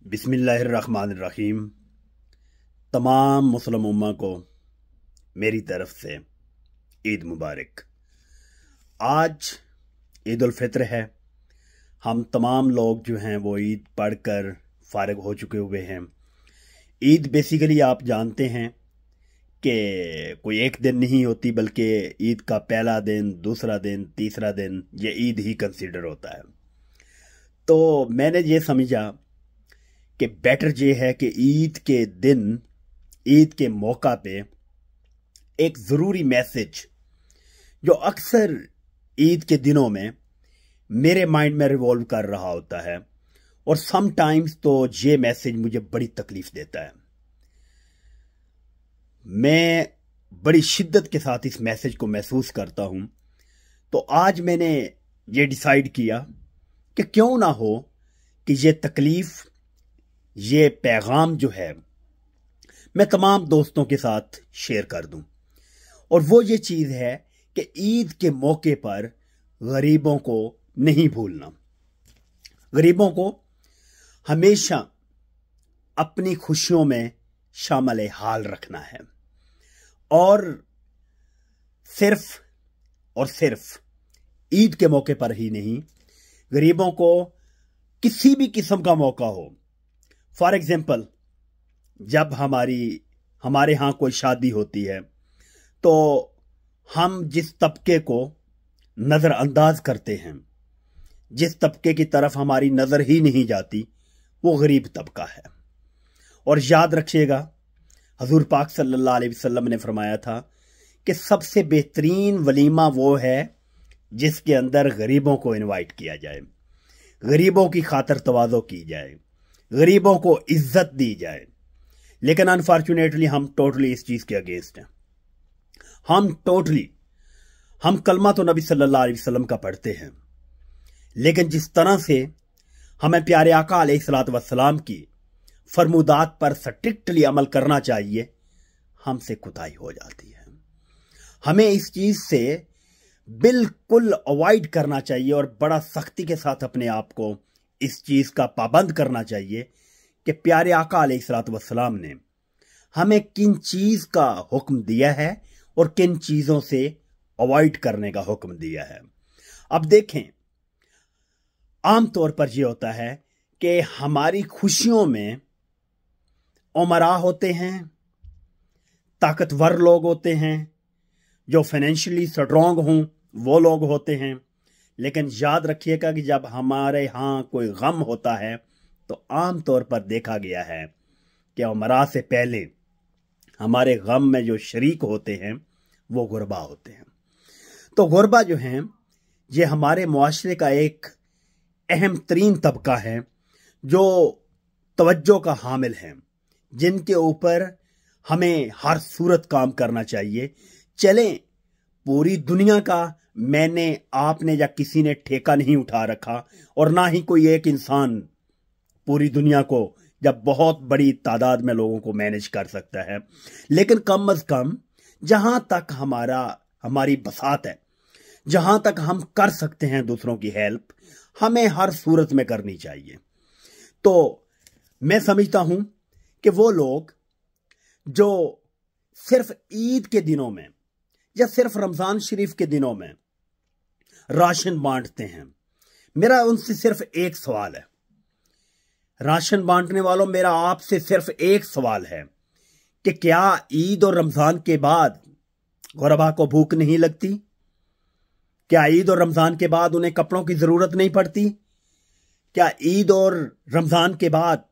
बिस्मिल्लाहिर्रहमानिर्रहीम। तमाम मुस्लिम उम्मा को मेरी तरफ से ईद मुबारक। आज ईद उल फित्र है। हम तमाम लोग जो हैं वो ईद पढ़कर फारिग हो चुके हुए हैं। ईद बेसिकली आप जानते हैं कि कोई एक दिन नहीं होती, बल्कि ईद का पहला दिन, दूसरा दिन, तीसरा दिन ये ईद ही कंसीडर होता है। तो मैंने ये समझा कि बेटर ये है कि ईद के दिन, ईद के मौका पे एक ज़रूरी मैसेज जो अक्सर ईद के दिनों में मेरे माइंड में रिवॉल्व कर रहा होता है, और समटाइम्स तो ये मैसेज मुझे बड़ी तकलीफ देता है। मैं बड़ी शिद्दत के साथ इस मैसेज को महसूस करता हूं। तो आज मैंने ये डिसाइड किया कि क्यों ना हो कि ये तकलीफ, ये पैगाम जो है मैं तमाम दोस्तों के साथ शेयर कर दूं। और वो ये चीज़ है कि ईद के मौके पर गरीबों को नहीं भूलना। गरीबों को हमेशा अपनी खुशियों में शामिल हाल रखना है, और सिर्फ ईद के मौके पर ही नहीं, गरीबों को किसी भी किस्म का मौका हो। फॉर एग्जाम्पल, जब हमारे यहाँ कोई शादी होती है तो हम जिस तबके को नज़रअंदाज करते हैं, जिस तबके की तरफ हमारी नज़र ही नहीं जाती, वो गरीब तबका है। और याद रखिएगा, हजूर पाक सल्लल्लाहु अलैहि वसल्लम ने फरमाया था कि सबसे बेहतरीन वलीमा वो है जिसके अंदर गरीबों को इनवाइट किया जाए, गरीबों की खातर तवाज़ो की जाए, गरीबों को इज्जत दी जाए। लेकिन अनफॉर्चुनेटली हम टोटली इस चीज़ के अगेंस्ट हैं। हम कलमा तो नबी सल्लल्लाहु अलैहि वसल्लम का पढ़ते हैं, लेकिन जिस तरह से हमें प्यारे आका अलैहिस्सलातु वस्सलाम की फरमुदात पर स्ट्रिक्टली अमल करना चाहिए, हमसे कुताही हो जाती है। हमें इस चीज़ से बिल्कुल अवॉइड करना चाहिए और बड़ा सख्ती के साथ अपने आप को इस चीज़ का पाबंद करना चाहिए कि प्यारे आका अलैहिस्सलातु वस्सलाम ने हमें किन चीज़ का हुक्म दिया है और किन चीज़ों से अवॉइड करने का हुक्म दिया है। अब देखें, आमतौर पर यह होता है कि हमारी खुशियों में उमरा होते हैं, ताकतवर लोग होते हैं, जो फाइनेंशियली स्ट्रांग हों वो लोग होते हैं। लेकिन याद रखिएगा कि जब हमारे यहाँ कोई गम होता है तो आमतौर पर देखा गया है कि उमरा से पहले हमारे गम में जो शरीक होते हैं वो गुरबा होते हैं। तो गुरबा जो हैं, ये हमारे मुआशरे का एक अहम तरीन तबका है जो तवज्जो का हामिल है, जिनके ऊपर हमें हर सूरत काम करना चाहिए। चलें, पूरी दुनिया का मैंने, आपने या किसी ने ठेका नहीं उठा रखा, और ना ही कोई एक इंसान पूरी दुनिया को, जब बहुत बड़ी तादाद में लोगों को मैनेज कर सकता है। लेकिन कम अज कम जहां तक हमारी बसात है, जहां तक हम कर सकते हैं दूसरों की हेल्प, हमें हर सूरत में करनी चाहिए। तो मैं समझता हूं कि वो लोग जो सिर्फ ईद के दिनों में या सिर्फ रमजान शरीफ के दिनों में राशन बांटते हैं, मेरा उनसे सिर्फ एक सवाल है। राशन बांटने वालों, मेरा आपसे सिर्फ एक सवाल है कि क्या ईद और रमजान के बाद गुरबा को भूख नहीं लगती? क्या ईद और रमजान के बाद उन्हें कपड़ों की जरूरत नहीं पड़ती? क्या ईद और रमजान के बाद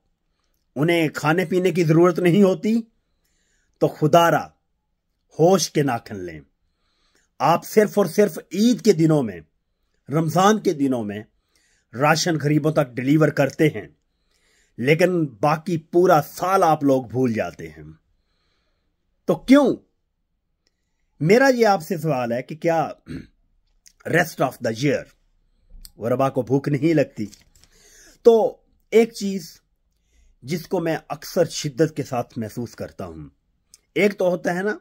उन्हें खाने पीने की जरूरत नहीं होती? तो खुदारा होश के नाखन लें। आप सिर्फ और सिर्फ ईद के दिनों में, रमजान के दिनों में राशन गरीबों तक डिलीवर करते हैं, लेकिन बाकी पूरा साल आप लोग भूल जाते हैं। तो क्यों? मेरा ये आपसे सवाल है कि क्या रेस्ट ऑफ द ईयर गुरबा को भूख नहीं लगती? तो एक चीज जिसको मैं अक्सर शिद्दत के साथ महसूस करता हूं, एक तो होता है ना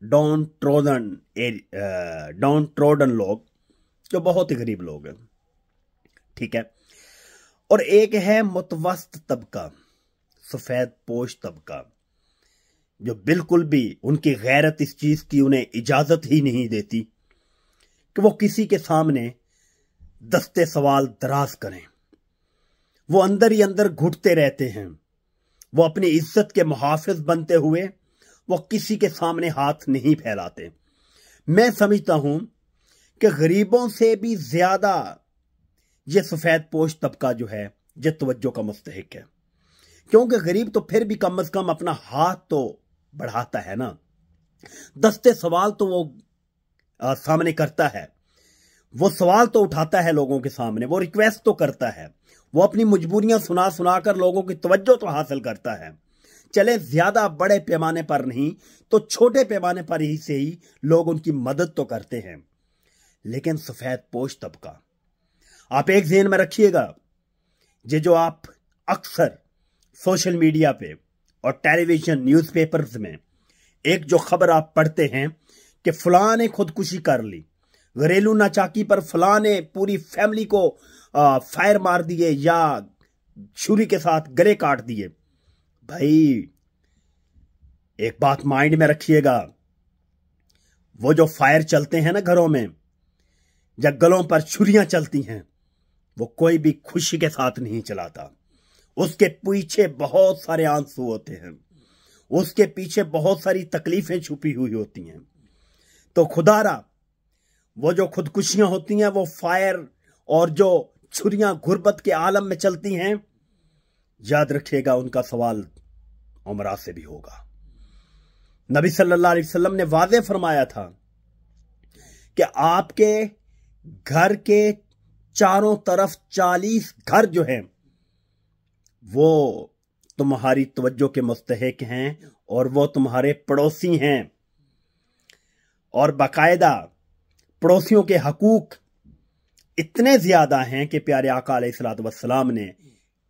डाउन ट्रोडन लोग, जो बहुत ही गरीब लोग हैं, ठीक है, और एक है मुतवस्त तबका, सफेद पोश तबका, जो बिल्कुल भी उनकी गैरत इस चीज की उन्हें इजाजत ही नहीं देती कि वो किसी के सामने दस्ते सवाल दराज करें। वो अंदर ही अंदर घुटते रहते हैं। वो अपनी इज्जत के मुहाफिज बनते हुए वो किसी के सामने हाथ नहीं फैलाते। मैं समझता हूं कि गरीबों से भी ज्यादा ये सफेद पोश तबका जो है ये तवज्जो का मुस्तहिक है, क्योंकि गरीब तो फिर भी कम से कम अपना हाथ तो बढ़ाता है ना, दस्ते सवाल तो वो सामने करता है, वो सवाल तो उठाता है लोगों के सामने, वो रिक्वेस्ट तो करता है, वो अपनी मजबूरियां सुना सुना कर लोगों की तवज्जो तो हासिल करता है। चले ज्यादा बड़े पैमाने पर नहीं तो छोटे पैमाने पर ही से ही लोग उनकी मदद तो करते हैं। लेकिन सफेद पोश तबका, आप एक ज़हन में रखिएगा, ये जो आप अक्सर सोशल मीडिया पे और टेलीविजन न्यूज़पेपर्स में एक जो खबर आप पढ़ते हैं कि फलां ने खुदकुशी कर ली, घरेलू नाचाकी पर फलां ने पूरी फैमिली को फायर मार दिए या छुरी के साथ गले काट दिए। भाई एक बात माइंड में रखिएगा, वो जो फायर चलते हैं ना घरों में, जब गलों पर छुरियां चलती हैं, वो कोई भी खुशी के साथ नहीं चलाता। उसके पीछे बहुत सारे आंसू होते हैं, उसके पीछे बहुत सारी तकलीफें छुपी हुई होती हैं। तो खुदारा वो जो खुदकुशियां होती हैं, वो फायर और जो छुरियां गुर्बत के आलम में चलती हैं, याद रखिएगा उनका सवाल उमरा से भी होगा। नबी सल्लल्लाहु अलैहि वसल्लम ने वाज़ेह फरमाया था कि आपके घर के चारों तरफ 40 घर जो हैं वो तुम्हारी तवज्जो के मुस्तहिक हैं और वो तुम्हारे पड़ोसी हैं। और बाकायदा पड़ोसियों के हकूक इतने ज्यादा हैं कि प्यारे आका अलैहिस्सलातु वस्सलाम ने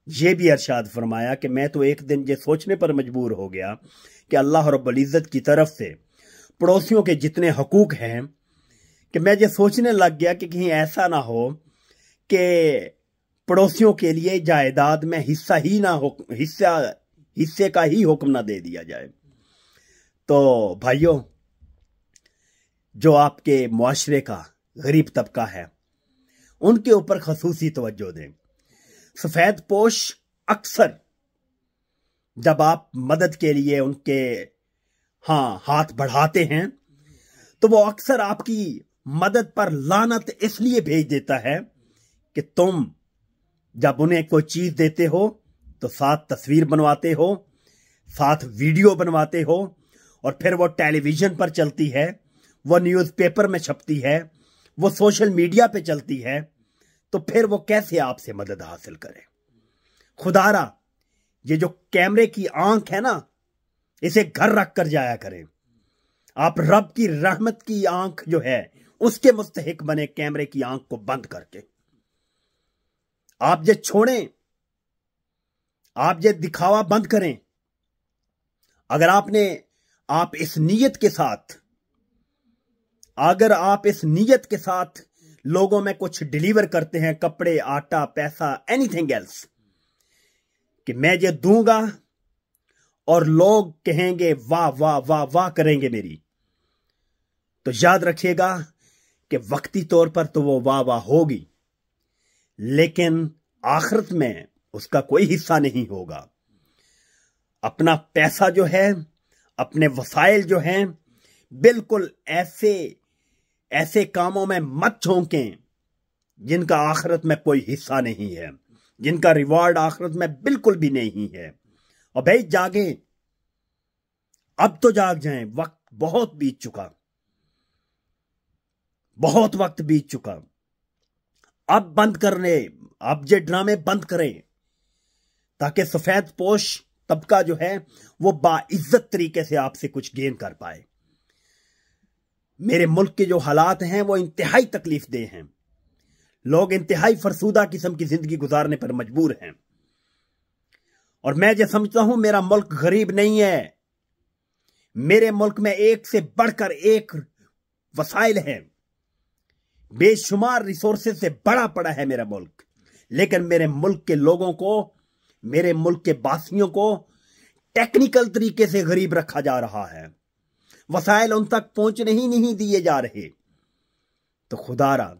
यह भी इरशाद फरमाया कि मैं तो एक दिन ये सोचने पर मजबूर हो गया कि अल्लाह रब्बुल इज्जत की तरफ से पड़ोसियों के जितने हकूक हैं कि मैं ये सोचने लग गया कि कहीं ऐसा ना हो कि पड़ोसियों के लिए जायदाद में हिस्से का ही हुक्म ना दे दिया जाए। तो भाइयों, जो आपके मुआशरे का गरीब तबका है उनके ऊपर खसूसी तवज्जो दें। सफेद पोश अक्सर जब आप मदद के लिए उनके हाथ बढ़ाते हैं तो वो अक्सर आपकी मदद पर लानत इसलिए भेज देता है कि तुम जब उन्हें कोई चीज देते हो तो साथ तस्वीर बनवाते हो, साथ वीडियो बनवाते हो, और फिर वो टेलीविजन पर चलती है, वो न्यूज़पेपर में छपती है, वो सोशल मीडिया पे चलती है, तो फिर वो कैसे आपसे मदद हासिल करे। खुदारा ये जो कैमरे की आंख है ना, इसे घर रख कर जाया करें। आप रब की रहमत की आंख जो है उसके मुस्तहिक बने, कैमरे की आंख को बंद करके। आप ये छोड़ें, आप ये दिखावा बंद करें। अगर आप इस नीयत के साथ लोगों में कुछ डिलीवर करते हैं, कपड़े, आटा, पैसा, एनीथिंग एल्स, कि मैं ये दूंगा और लोग कहेंगे वाह वाह वाह वाह करेंगे मेरी, तो याद रखिएगा कि वक्ती तौर पर तो वो वाह वाह होगी, लेकिन आखिरत में उसका कोई हिस्सा नहीं होगा। अपना पैसा जो है, अपने वसाइल जो हैं, बिल्कुल ऐसे कामों में मत झोंकें जिनका आखिरत में कोई हिस्सा नहीं है, जिनका रिवॉर्ड आखिरत में बिल्कुल भी नहीं है। और भाई जागे, अब तो जाग जाएं, वक्त बहुत बीत चुका, बहुत वक्त बीत चुका। अब ये ड्रामे बंद करें ताकि सफेद पोश तबका जो है वो बाइज्जत तरीके से आपसे कुछ गेन कर पाए। मेरे मुल्क के जो हालात हैं वो इंतहाई तकलीफ देह हैं। लोग इंतहाई फरसूदा किस्म की जिंदगी गुजारने पर मजबूर हैं। और मैं जो समझता हूं, मेरा मुल्क गरीब नहीं है। मेरे मुल्क में एक से बढ़कर एक वसाइल है, बेशुमार रिसोर्सेज से बड़ा पड़ा है मेरा मुल्क, लेकिन मेरे मुल्क के लोगों को, मेरे मुल्क के वासियों को टेक्निकल तरीके से गरीब रखा जा रहा है। वसाइल उन तक पहुंचने ही नहीं दिए जा रहे। तो खुदारा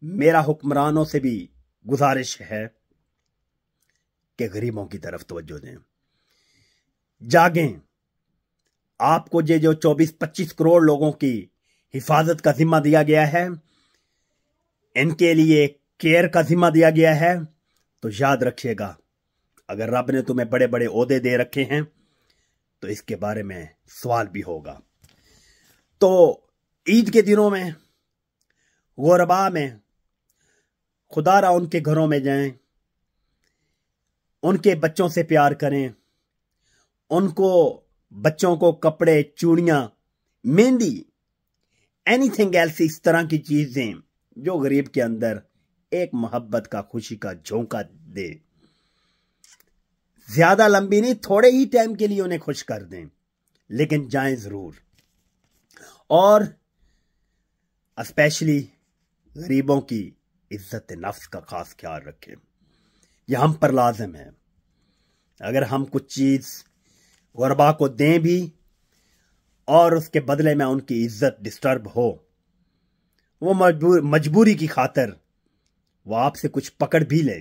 मेरा हुक्मरानों से भी गुजारिश है कि गरीबों की तरफ तवज्जो दें, जागें। आपको ये जो 24-25 करोड़ लोगों की हिफाजत का जिम्मा दिया गया है, इनके लिए केयर का जिम्मा दिया गया है, तो याद रखिएगा, अगर रब ने तुम्हें बड़े बड़े ओहदे दे रखे हैं तो इसके बारे में सवाल भी होगा। तो ईद के दिनों में गुरबा में खुदारा उनके घरों में जाएं, उनके बच्चों से प्यार करें, उनको बच्चों को कपड़े, चूड़ियां, मेहंदी, एनीथिंग एल्स, इस तरह की चीजें जो गरीब के अंदर एक मोहब्बत का, खुशी का झोंका दे। ज्यादा लंबी नहीं, थोड़े ही टाइम के लिए उन्हें खुश कर दें, लेकिन जाएं जरूर। और स्पेशली गरीबों की इज्जत नफ्स का खास ख्याल रखें। यह हम पर लाजिम है। अगर हम कुछ चीज गुरबा को दें भी और उसके बदले में उनकी इज्जत डिस्टर्ब हो, वो मजबूरी की खातिर वो आपसे कुछ पकड़ भी ले,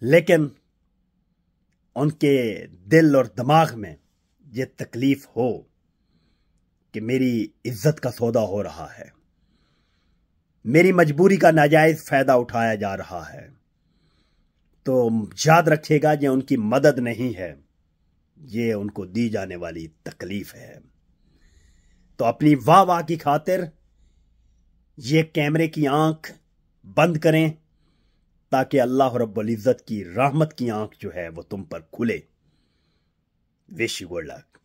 लेकिन उनके दिल और दिमाग में ये तकलीफ हो कि मेरी इज्जत का सौदा हो रहा है, मेरी मजबूरी का नाजायज फायदा उठाया जा रहा है, तो याद रखिएगा ये उनकी मदद नहीं है, ये उनको दी जाने वाली तकलीफ है। तो अपनी वाह वाह की खातिर ये कैमरे की आंख बंद करें, ताकि अल्लाह रब्बुल इज्जत की रहमत की आंख जो है वो तुम पर खुले। Wish you good luck.